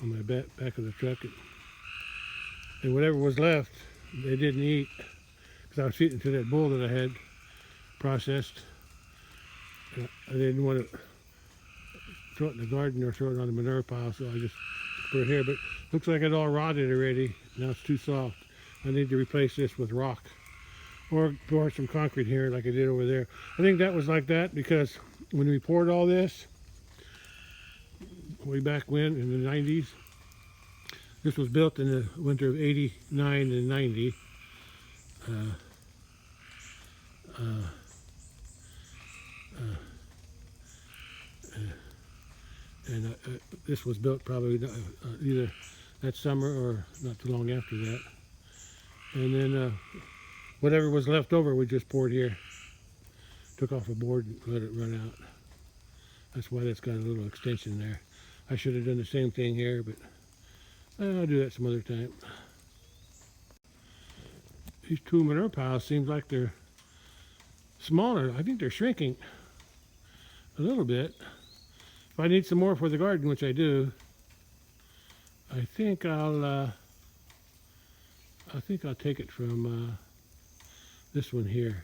on my back of the truck. And whatever was left, they didn't eat because I was feeding to that bull that I had processed. I didn't want to throw it in the garden or throw it on the manure pile, so I just put it here. But it looks like it all rotted already. Now it's too soft. I need to replace this with rock or pour some concrete here like I did over there. I think that was like that because when we poured all this way back when in the 90s, this was built in the winter of 89 and 90. This was built probably either that summer or not too long after that. And then whatever was left over, we just poured here. Took off a board and let it run out. That's why that's got a little extension there. I should have done the same thing here, but I'll do that some other time. These two manure piles seems like they're smaller. I think they're shrinking a little bit. If I need some more for the garden, which I do, I think I'll take it from this one here.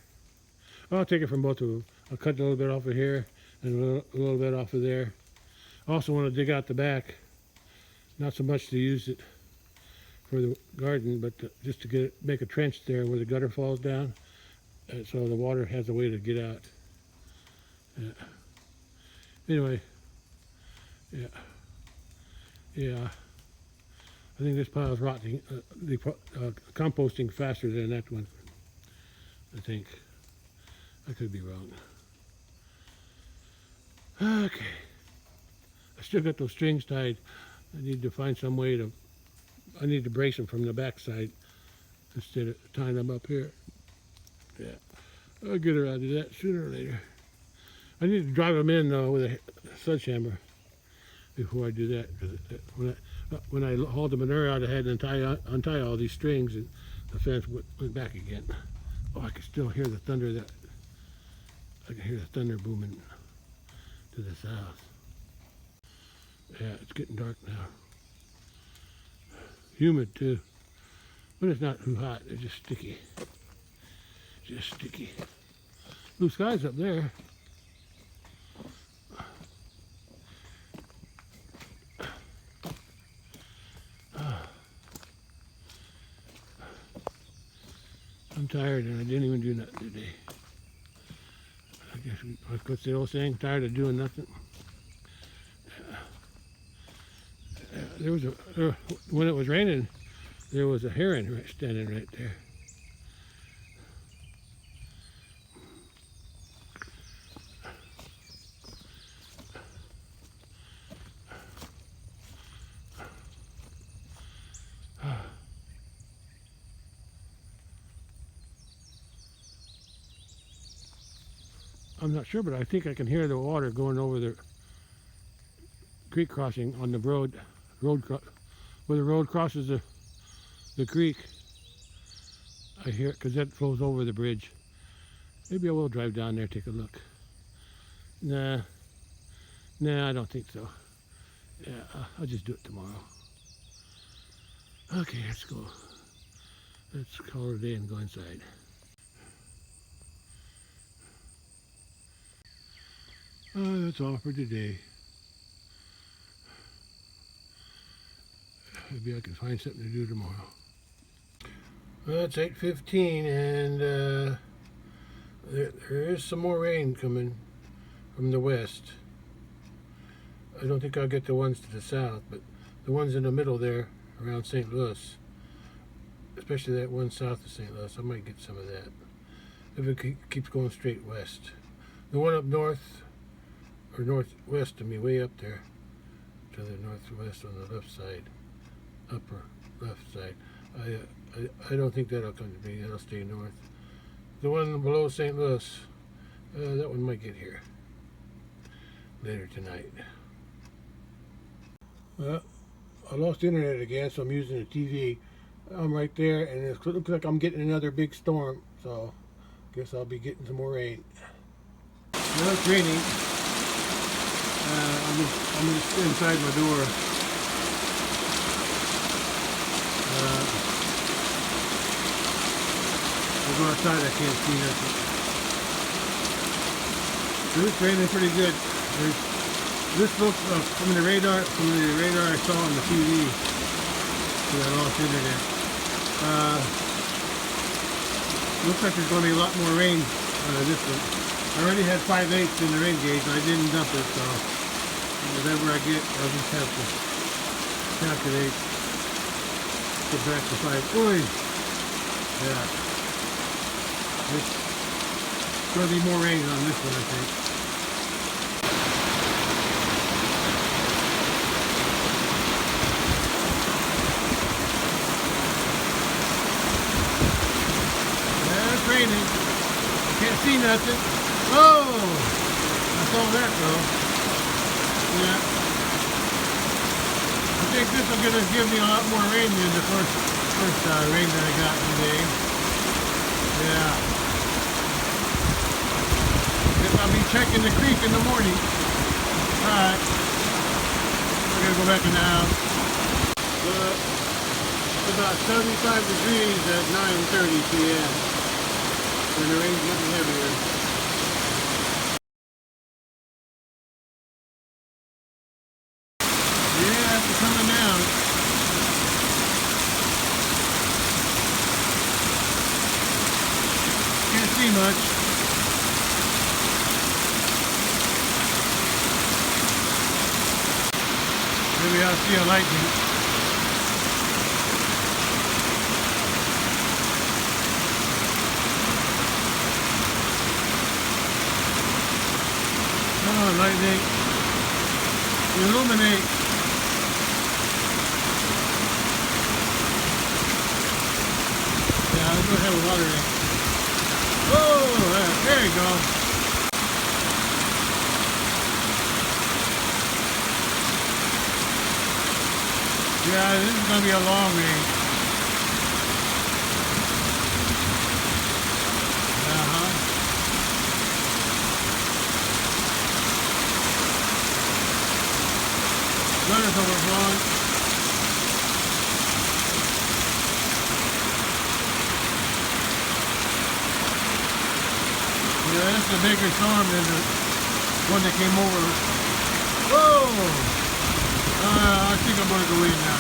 I'll take it from both of them. I'll cut a little bit off of here and a little bit off of there. I also want to dig out the back, not so much to use it for the garden, but just to make a trench there where the gutter falls down, so the water has a way to get out. Yeah. Anyway, yeah. I think this pile is rotting, composting faster than that one. I think. I could be wrong. Okay. I still got those strings tied. I need to find some way to I need to brace them from the backside instead of tying them up here. Yeah, I'll get around to that sooner or later. I need to drive them in with a sledgehammer before I do that. Because when I hauled the manure out, I had to untie all these strings, and the fence went back again. Oh, I can still hear the thunder. I can hear the thunder booming to the south. Yeah, it's getting dark now. Humid too, but it's not too hot. It's just sticky. Just sticky. Blue skies up there. I'm tired and I didn't even do nothing today. I guess what's the old saying? Tired of doing nothing. There was when it was raining, there was a heron standing right there. I'm not sure, but I think I can hear the water going over the creek crossing on the road where the road crosses the creek. I hear it because that flows over the bridge. Maybe I will drive down there, take a look. Nah, I don't think so. Yeah, I'll just do it tomorrow. Okay, let's go. Let's call it a day and go inside. That's all for today. Maybe I can find something to do tomorrow. Well, it's 8:15 and there is some more rain coming from the west. I don't think I'll get the ones to the south, but the ones in the middle there around St. Louis, especially that one south of St. Louis, I might get some of that if it keeps going straight west. The one up north, or northwest of me, way up there to the northwest on the left side, upper left side, I don't think that'll come to me. That'll stay north. The one below St. Louis, that one might get here later tonight. Well, I lost internet again, so I'm using the TV. I'm right there, and it looks like I'm getting another big storm, so I guess I'll be getting some more rain. Well, it's raining. I'm just inside my door. I'll go outside, I can't see nothing. It's raining pretty good. This looks from the radar I saw on the TV. So I lost internet. Looks like there's going to be a lot more rain this week. I already had 5/8 in the rain gauge. I didn't dump it, so whatever I get, I'll just have to calculate. Subtract the 5. Oy! Yeah. It's going to be more rain on this one, I think. Yeah, it's raining. Can't see nothing. Oh! I saw that though. Yeah. I think this is going to give me a lot more rain than the first rain that I got today. Yeah. Guess I'll be checking the creek in the morning. Alright. We're going to go back in the house. It's about 75 degrees at 9:30 p.m. when the rain's getting heavier. Yeah, it's coming down. Can't see much. Maybe I'll see a lightning. Oh, lightning. Illuminate. don't have a water in. Oh, there you go. Yeah, this is going to be a long rain. Gutters overflowing. Yeah, this is a bigger storm than the one that came over. Whoa! I think I'm going to go in now.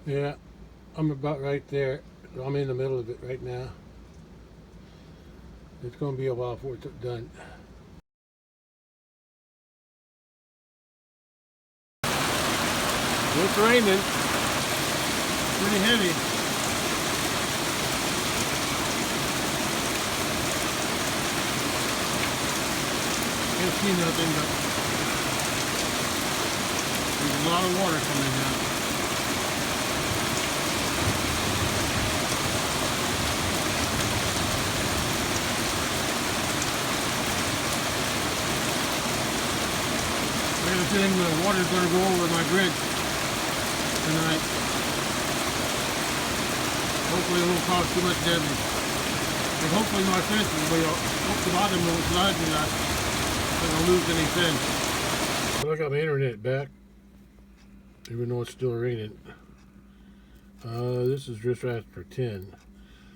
Yeah, I'm about right there. I'm in the middle of it right now. It's going to be a while before it's done. It's raining. Pretty heavy. Can't see nothing, but there's a lot of water coming down. I have a feeling the water's going to go over my bridge tonight. Hopefully it won't cause too much damage. And hopefully my fence will be up the bottom won't flood and I don't lose any fence. Well, I got my internet back, even though it's still raining. This is just after 10.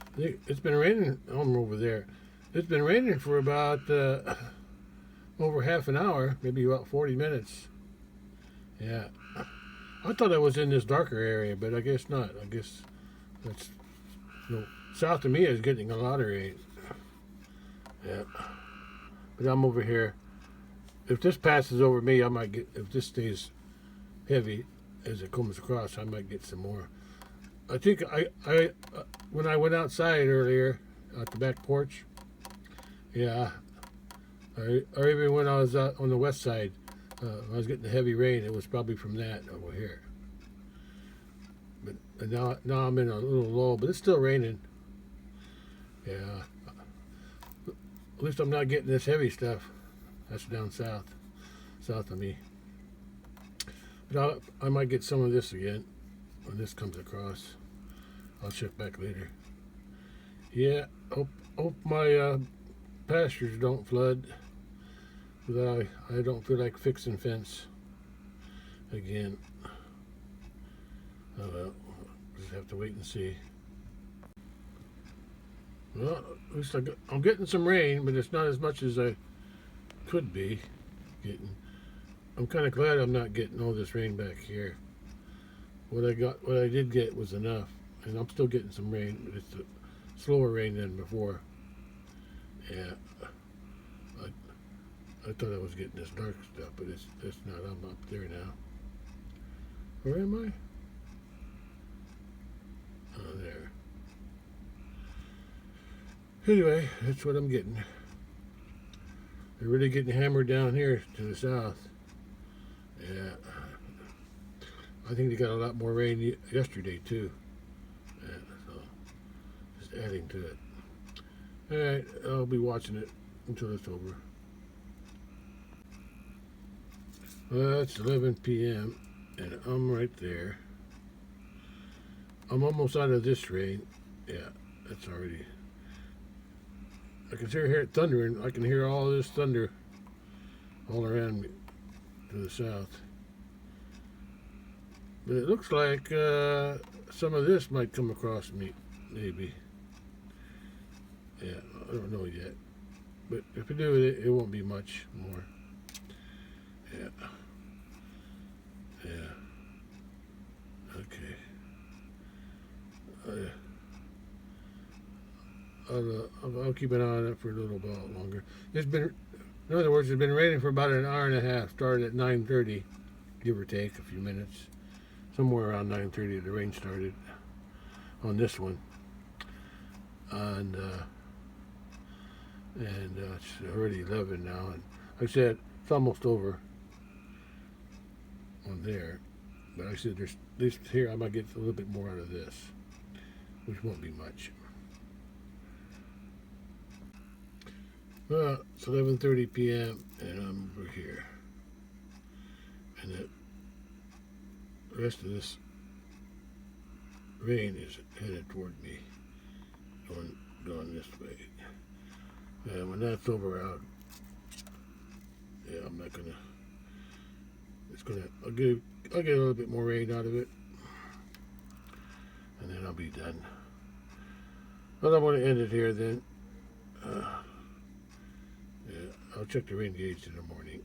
I think it's been raining. I'm over there. It's been raining for about over half an hour, maybe about 40 minutes. Yeah. I thought I was in this darker area, but I guess not. I guess that's, south of me is getting a lot of rain. Yeah. But I'm over here. If this passes over me, I might get, if this stays heavy as it comes across, I might get some more. I think I when I went outside earlier at the back porch, yeah, or even when I was out on the west side, I was getting the heavy rain. It was probably from that over here. But now I'm in a little lull, but it's still raining. Yeah. At least I'm not getting this heavy stuff. That's down south of me. But I might get some of this again when this comes across. I'll check back later. Yeah. Hope my pastures don't flood. But I don't feel like fixing fence again. Oh well, just have to wait and see. Well, at least I'm getting some rain, but it's not as much as I could be getting. I'm kind of glad I'm not getting all this rain back here. What I did get was enough, and I'm still getting some rain, but it's a slower rain than before. Yeah. I thought I was getting this dark stuff, but it's not. I'm up there now. Where am I? Oh, there. Anyway, that's what I'm getting. They're really getting hammered down here to the south. Yeah. I think they got a lot more rain yesterday, too. Yeah, so just adding to it. Alright, I'll be watching it until it's over. Well, it's 11 p.m. and I'm right there. I'm almost out of this rain. Yeah, that's already. I can hear it thundering. I can hear all this thunder all around me to the south. But it looks like some of this might come across me, maybe. Yeah, I don't know yet. But if I do it won't be much more. Yeah. Yeah. Okay. I'll keep an eye on it for a little while longer. It's been, in other words, it's been raining for about an hour and a half. Started at 9:30, give or take a few minutes. Somewhere around 9:30, the rain started on this one, and it's already 11 now. And like I said, it's almost over on there. But I said, there's at least here I might get a little bit more out of this. which won't be much. Well, it's 11:30 p.m. and I'm over here, and the rest of this rain is headed toward me, going this way. And when that's over, I'm not gonna. I'll get a little bit more rain out of it, and then I'll be done. But I want to end it here then. I'll check the rain gauge in the morning.